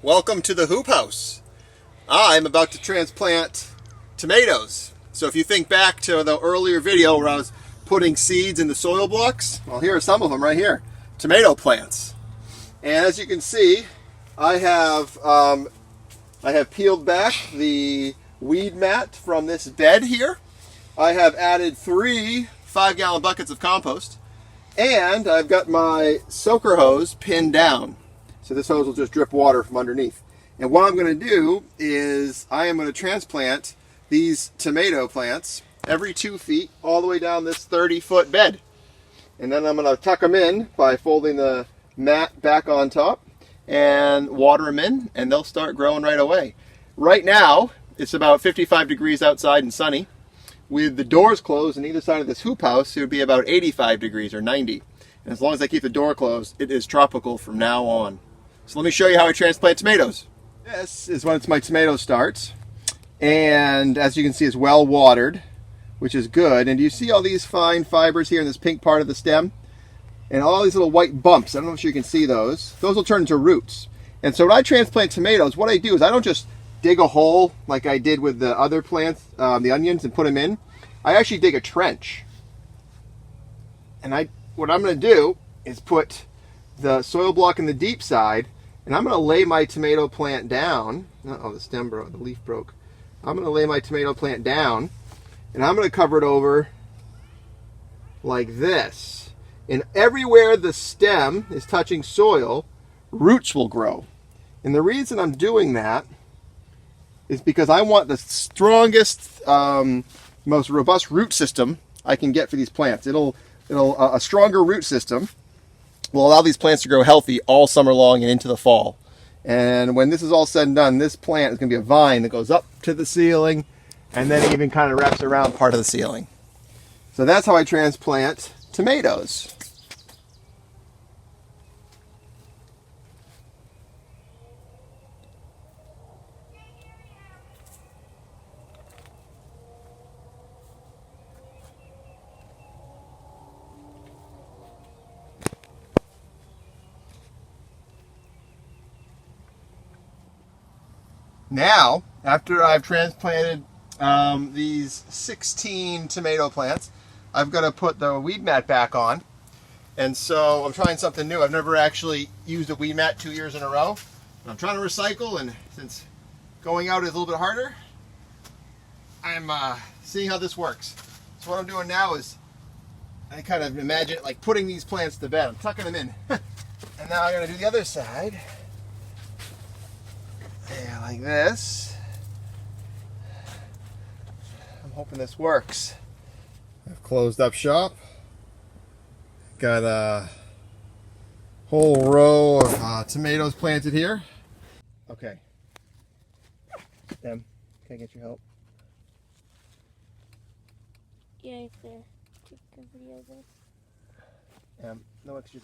Welcome to the Hoophouse. I'm about to transplant tomatoes. So if you think back to the earlier video where I was putting seeds in the soil blocks, well, here are some of them right here. Tomato plants. And as you can see, I have peeled back the weed mat from this bed here. I have added 3 5-gallon buckets of compost. And I've got my soaker hose pinned down. So this hose will just drip water from underneath. And what I'm going to do is I am going to transplant these tomato plants every 2 feet all the way down this 30-foot bed. And then I'm going to tuck them in by folding the mat back on top and water them in, and they'll start growing right away. Right now, it's about 55 degrees outside and sunny. With the doors closed on either side of this hoop house, it would be about 85 degrees or 90. And as long as I keep the door closed, it is tropical from now on. So let me show you how I transplant tomatoes. This is when my tomato starts. And as you can see, it's well watered, which is good. And do you see all these fine fibers here in this pink part of the stem? And all these little white bumps. I don't know if you can see those. Those will turn into roots. And so when I transplant tomatoes, what I do is I don't just dig a hole like I did with the other plants, the onions, and put them in. I actually dig a trench. And what I'm going to do is put the soil block in the deep side, and I'm going to lay my tomato plant down. Uh-oh, the stem broke, the leaf broke. I'm going to lay my tomato plant down, and I'm going to cover it over like this. And everywhere the stem is touching soil, roots will grow. And the reason I'm doing that is because I want the strongest, most robust root system I can get for these plants. A stronger root system will allow these plants to grow healthy all summer long and into the fall. And when this is all said and done, this plant is going to be a vine that goes up to the ceiling and then even kind of wraps around part of the ceiling. So that's how I transplant tomatoes. Now, after I've transplanted these 16 tomato plants, I've got to put the weed mat back on. And so I'm trying something new. I've never actually used a weed mat 2 years in a row. And I'm trying to recycle, and since going out is a little bit harder, I'm seeing how this works. So what I'm doing now is I kind of imagine it like putting these plants to bed. I'm tucking them in. And now I'm going to do the other side. Yeah, like this. I'm hoping this works. I've closed up shop. Got a whole row of tomatoes planted here. Okay. Em, can I get your help? Yeah, it's there. Take a video of this. No extra.